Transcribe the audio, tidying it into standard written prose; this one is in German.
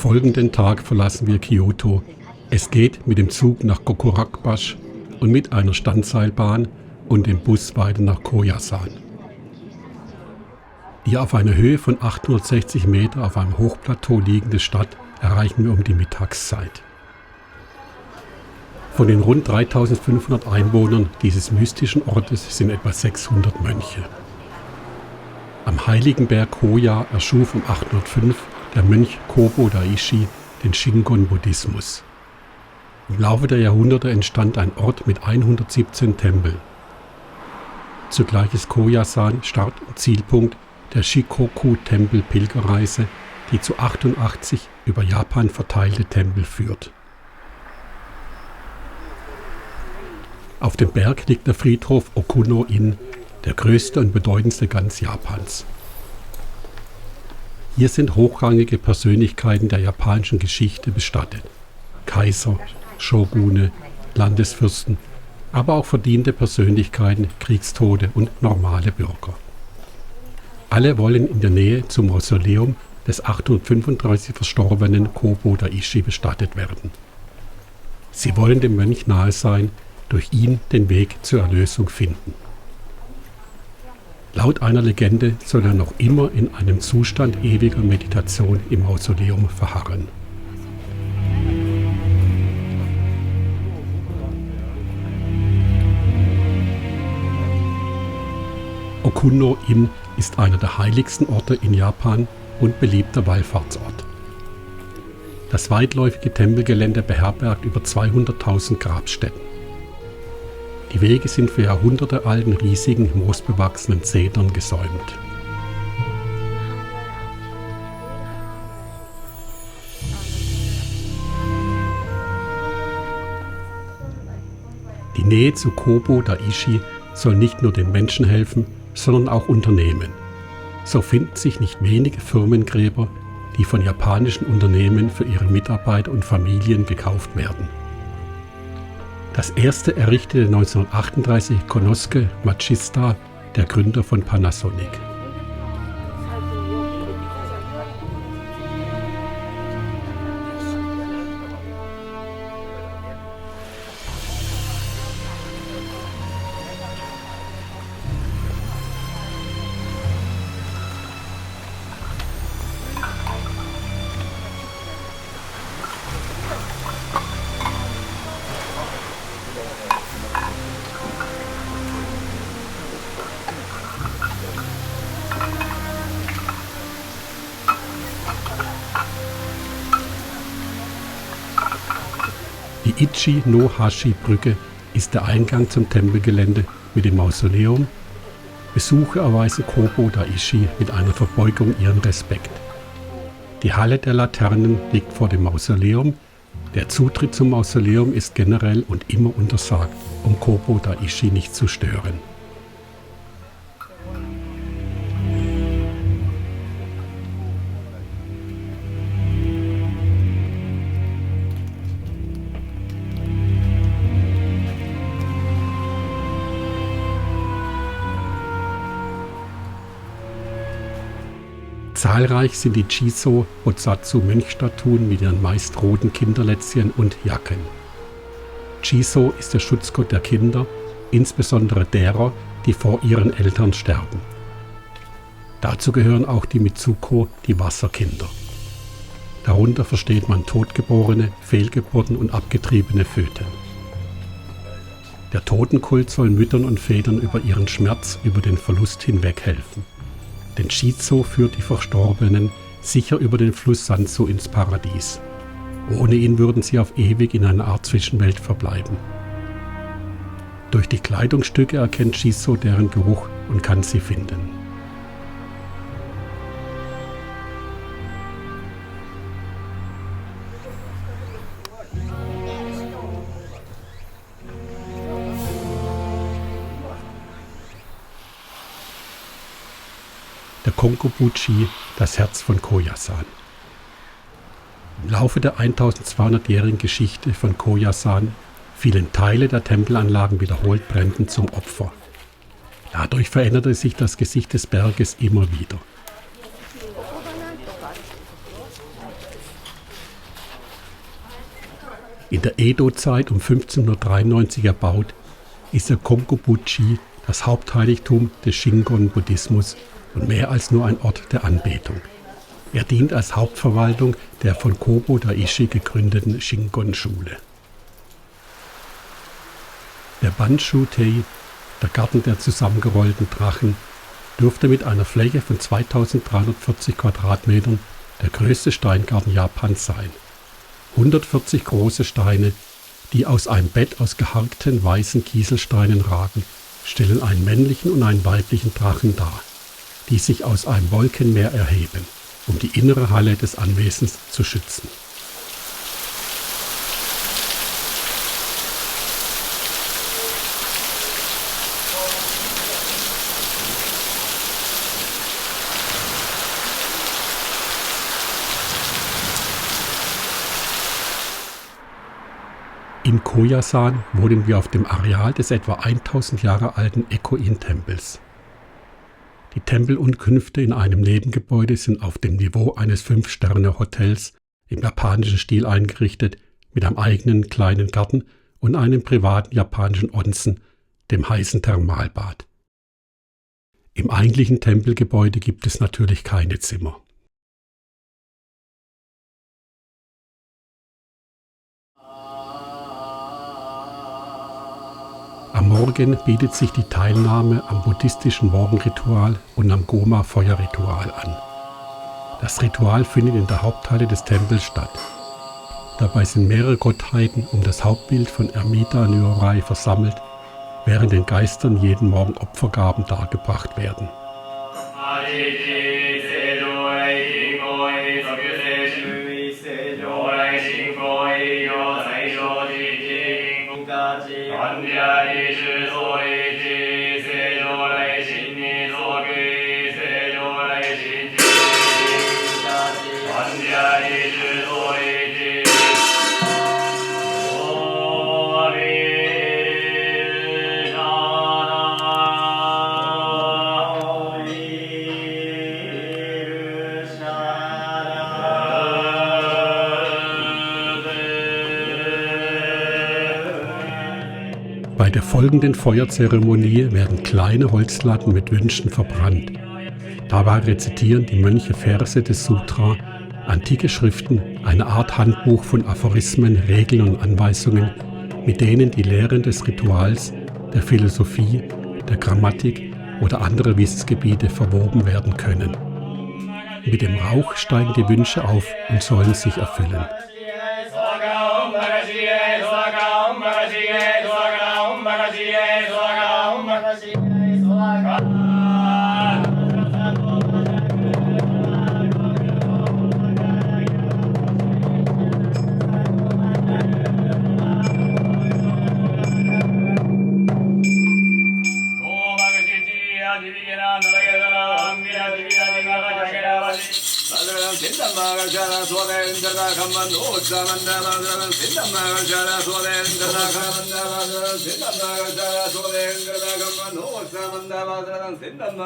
folgenden Tag verlassen wir Kyoto. Es geht mit dem Zug nach Kokurakbash und mit einer Standseilbahn und dem Bus weiter nach Koyasan. Die auf einer Höhe von 860 Meter auf einem Hochplateau liegende Stadt erreichen wir um die Mittagszeit. Von den rund 3500 Einwohnern dieses mystischen Ortes sind etwa 600 Mönche. Am heiligen Berg Koya erschuf um 805 der Mönch Kobo Daishi den Shingon-Buddhismus. Im Laufe der Jahrhunderte entstand ein Ort mit 117 Tempeln. Zugleich ist Koyasan Start- und Zielpunkt der Shikoku-Tempel-Pilgerreise, die zu 88 über Japan verteilte Tempel führt. Auf dem Berg liegt der Friedhof Okuno-in, der größte und bedeutendste ganz Japans. Hier sind hochrangige Persönlichkeiten der japanischen Geschichte bestattet. Kaiser, Shogune, Landesfürsten, aber auch verdiente Persönlichkeiten, Kriegstote und normale Bürger. Alle wollen in der Nähe zum Mausoleum des 835 verstorbenen Kobo Daishi bestattet werden. Sie wollen dem Mönch nahe sein, durch ihn den Weg zur Erlösung finden. Laut einer Legende soll er noch immer in einem Zustand ewiger Meditation im Mausoleum verharren. Okuno-in ist einer der heiligsten Orte in Japan und beliebter Wallfahrtsort. Das weitläufige Tempelgelände beherbergt über 200.000 Grabstätten. Die Wege sind für jahrhundertealten, riesigen, moosbewachsenen Zedern gesäumt. Die Nähe zu Kobo Daishi soll nicht nur den Menschen helfen, sondern auch Unternehmen. So finden sich nicht wenige Firmengräber, die von japanischen Unternehmen für ihre Mitarbeiter und Familien gekauft werden. Das erste errichtete 1938 Konosuke Matsushita, der Gründer von Panasonic. Die Ichi-no-Hashi-Brücke ist der Eingang zum Tempelgelände mit dem Mausoleum. Besucher erweisen Kobo Daishi mit einer Verbeugung ihren Respekt. Die Halle der Laternen liegt vor dem Mausoleum. Der Zutritt zum Mausoleum ist generell und immer untersagt, um Kobo Daishi nicht zu stören. Zahlreich sind die Jiso-Bosatsu-Mönchstatuen mit ihren meist roten Kinderlätzchen und Jacken. Jiso ist der Schutzgott der Kinder, insbesondere derer, die vor ihren Eltern sterben. Dazu gehören auch die Mitsuko, die Wasserkinder. Darunter versteht man Totgeborene, Fehlgeburten und abgetriebene Föten. Der Totenkult soll Müttern und Vätern über ihren Schmerz, über den Verlust hinweg helfen. Denn Jiso führt die Verstorbenen sicher über den Fluss Sanzu ins Paradies. Ohne ihn würden sie auf ewig in einer Art Zwischenwelt verbleiben. Durch die Kleidungsstücke erkennt Jiso deren Geruch und kann sie finden. Der Konkobuchi, das Herz von Koyasan. Im Laufe der 1200-jährigen Geschichte von Koyasan fielen Teile der Tempelanlagen wiederholt Bränden zum Opfer. Dadurch veränderte sich das Gesicht des Berges immer wieder. In der Edo-Zeit um 1593 erbaut, ist der Kongo-Buchi das Hauptheiligtum des Shingon-Buddhismus und mehr als nur ein Ort der Anbetung. Er dient als Hauptverwaltung der von Kobo Daishi gegründeten Shingon-Schule. Der Banshu-tei, der Garten der zusammengerollten Drachen, dürfte mit einer Fläche von 2340 Quadratmetern der größte Steingarten Japans sein. 140 große Steine, die aus einem Bett aus geharkten weißen Kieselsteinen ragen, stellen einen männlichen und einen weiblichen Drachen dar, die sich aus einem Wolkenmeer erheben, um die innere Halle des Anwesens zu schützen. In Koyasan wohnen wir auf dem Areal des etwa 1000 Jahre alten Eko-In-Tempels. Die Tempelunterkünfte in einem Nebengebäude sind auf dem Niveau eines 5-Sterne-Hotels im japanischen Stil eingerichtet, mit einem eigenen kleinen Garten und einem privaten japanischen Onsen, dem heißen Thermalbad. Im eigentlichen Tempelgebäude gibt es natürlich keine Zimmer. Am Morgen bietet sich die Teilnahme am buddhistischen Morgenritual und am Goma-Feuerritual an. Das Ritual findet in der Haupthalle des Tempels statt. Dabei sind mehrere Gottheiten um das Hauptbild von Amida Nyorai versammelt, während den Geistern jeden Morgen Opfergaben dargebracht werden. Bei der folgenden Feuerzeremonie werden kleine Holzlatten mit Wünschen verbrannt. Dabei rezitieren die Mönche Verse des Sutra, antike Schriften, eine Art Handbuch von Aphorismen, Regeln und Anweisungen, mit denen die Lehren des Rituals, der Philosophie, der Grammatik oder andere Wissensgebiete verwoben werden können. Mit dem Rauch steigen die Wünsche auf und sollen sich erfüllen. Sindam